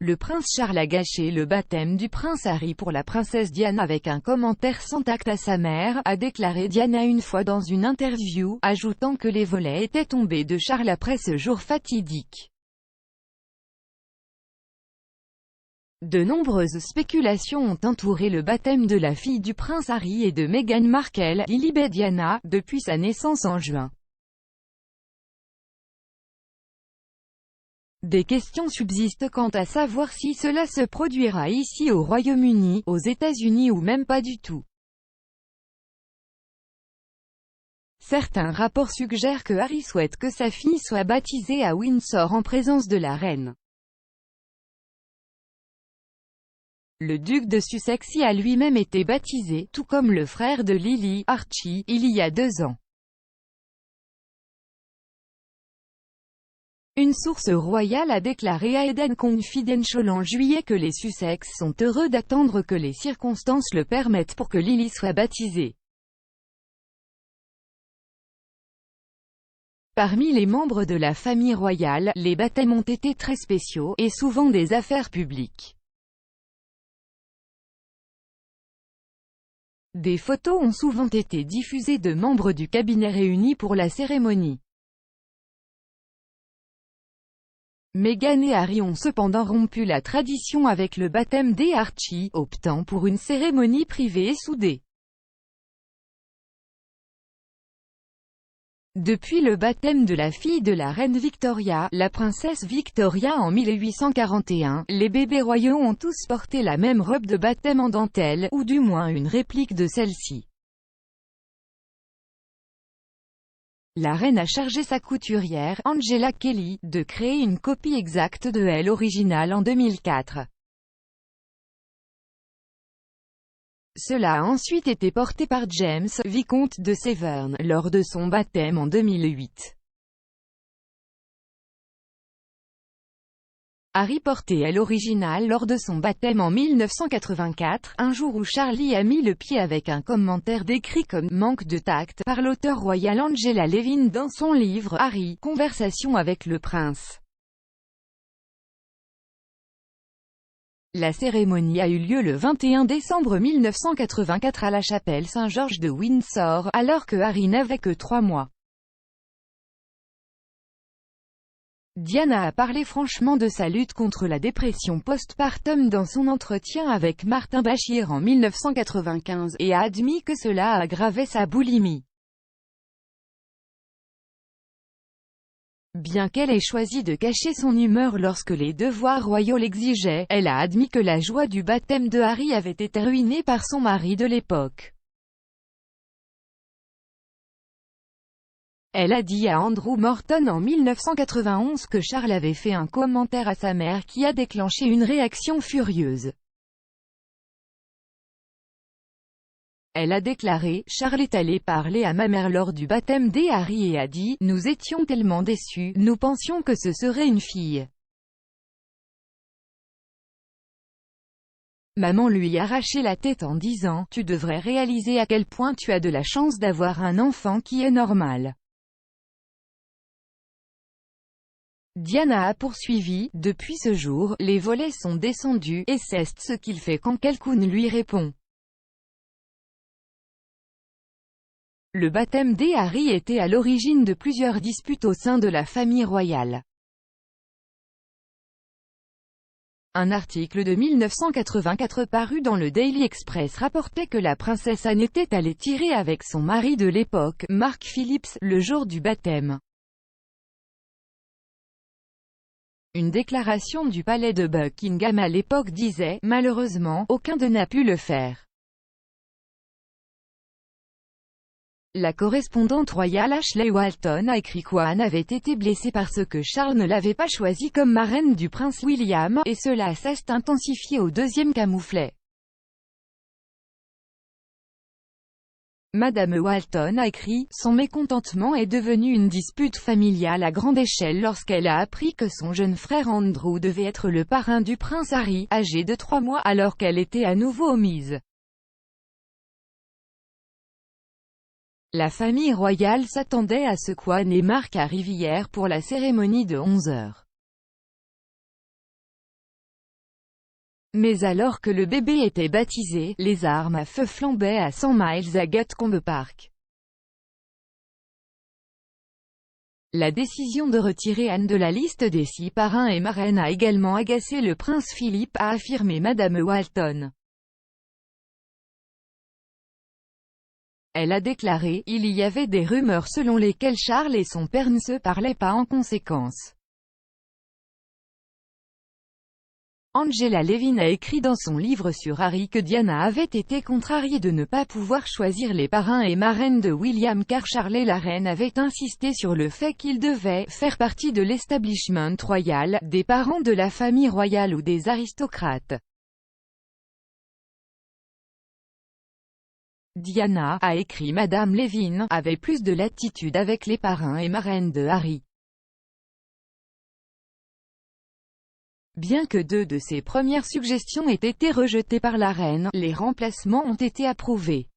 Le prince Charles a gâché le baptême du prince Harry pour la princesse Diana avec un commentaire sans tact à sa mère, a déclaré Diana une fois dans une interview, ajoutant que les volets étaient tombés de Charles après ce jour fatidique. De nombreuses spéculations ont entouré le baptême de la fille du prince Harry et de Meghan Markle, Lilibet Diana, depuis sa naissance en juin. Des questions subsistent quant à savoir si cela se produira ici au Royaume-Uni, aux États-Unis ou même pas du tout. Certains rapports suggèrent que Harry souhaite que sa fille soit baptisée à Windsor en présence de la reine. Le duc de Sussex y a lui-même été baptisé, tout comme le frère de Lily, Archie, il y a 2 ans. Une source royale a déclaré à Eden Confidential en juillet que les Sussex sont heureux d'attendre que les circonstances le permettent pour que Lily soit baptisée. Parmi les membres de la famille royale, les baptêmes ont été très spéciaux, et souvent des affaires publiques. Des photos ont souvent été diffusées de membres du cabinet réunis pour la cérémonie. Meghan et Harry ont cependant rompu la tradition avec le baptême des Archie, optant pour une cérémonie privée et soudée. Depuis le baptême de la fille de la reine Victoria, la princesse Victoria en 1841, les bébés royaux ont tous porté la même robe de baptême en dentelle, ou du moins une réplique de celle-ci. La reine a chargé sa couturière, Angela Kelly, de créer une copie exacte de elle originale en 2004. Cela a ensuite été porté par James, vicomte de Severn, lors de son baptême en 2008. Harry portait elle originale lors de son baptême en 1984, un jour où Charlie a mis le pied avec un commentaire décrit comme « manque de tact » par l'auteure royale Angela Levin dans son livre « Harry, conversation avec le prince ». La cérémonie a eu lieu le 21 décembre 1984 à la chapelle Saint-Georges de Windsor, alors que Harry n'avait que 3 mois. Diana a parlé franchement de sa lutte contre la dépression postpartum dans son entretien avec Martin Bashir en 1995, et a admis que cela a aggravé sa boulimie. Bien qu'elle ait choisi de cacher son humeur lorsque les devoirs royaux l'exigeaient, elle a admis que la joie du baptême de Harry avait été ruinée par son mari de l'époque. Elle a dit à Andrew Morton en 1991 que Charles avait fait un commentaire à sa mère qui a déclenché une réaction furieuse. Elle a déclaré « Charles est allé parler à ma mère lors du baptême des Harry et a dit « Nous étions tellement déçus, nous pensions que ce serait une fille. Maman lui arrachait la tête en disant « Tu devrais réaliser à quel point tu as de la chance d'avoir un enfant qui est normal. » Diana a poursuivi, depuis ce jour, les volets sont descendus, et c'est ce qu'il fait quand quelqu'un lui répond. Le baptême des Harry était à l'origine de plusieurs disputes au sein de la famille royale. Un article de 1984 paru dans le Daily Express rapportait que la princesse Anne était allée tirer avec son mari de l'époque, Mark Phillips, le jour du baptême. Une déclaration du palais de Buckingham à l'époque disait « Malheureusement, aucun d'eux n'a pu le faire ». La correspondante royale Ashley Walton a écrit qu'Anne avait été blessée parce que Charles ne l'avait pas choisie comme marraine du prince William, et cela s'est intensifié au 2e camouflet. Madame Walton a écrit « Son mécontentement est devenu une dispute familiale à grande échelle lorsqu'elle a appris que son jeune frère Andrew devait être le parrain du prince Harry, âgé de 3 mois, alors qu'elle était à nouveau omise. » La famille royale s'attendait à ce qu'Anne et Mark arrivent hier pour la cérémonie de 11 h. Mais alors que le bébé était baptisé, les armes à feu flambaient à 100 miles à Gatcombe Park. La décision de retirer Anne de la liste des 6 parrains et marraines a également agacé le prince Philippe, a affirmé Madame Walton. Elle a déclaré: « Il y avait des rumeurs selon lesquelles Charles et son père ne se parlaient pas en conséquence. » Angela Levin a écrit dans son livre sur Harry que Diana avait été contrariée de ne pas pouvoir choisir les parrains et marraines de William car Charles et la reine avaient insisté sur le fait qu'ils devaient « faire partie de l'establishment royal, des parents de la famille royale ou des aristocrates ». Diana, a écrit Madame Levin, avait plus de latitude avec les parrains et marraines de Harry. Bien que 2 de ses premières suggestions aient été rejetées par la reine, les remplacements ont été approuvés.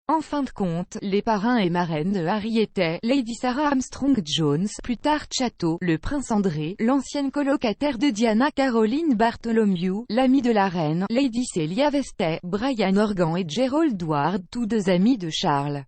En fin de compte, les parrains et marraines de Harry étaient Lady Sarah Armstrong-Jones, plus tard Chatto, le prince André, l'ancienne colocataire de Diana Caroline Bartholomew, l'amie de la reine, Lady Celia Vestey, Brian Organ et Gerald Ward, tous 2 amis de Charles.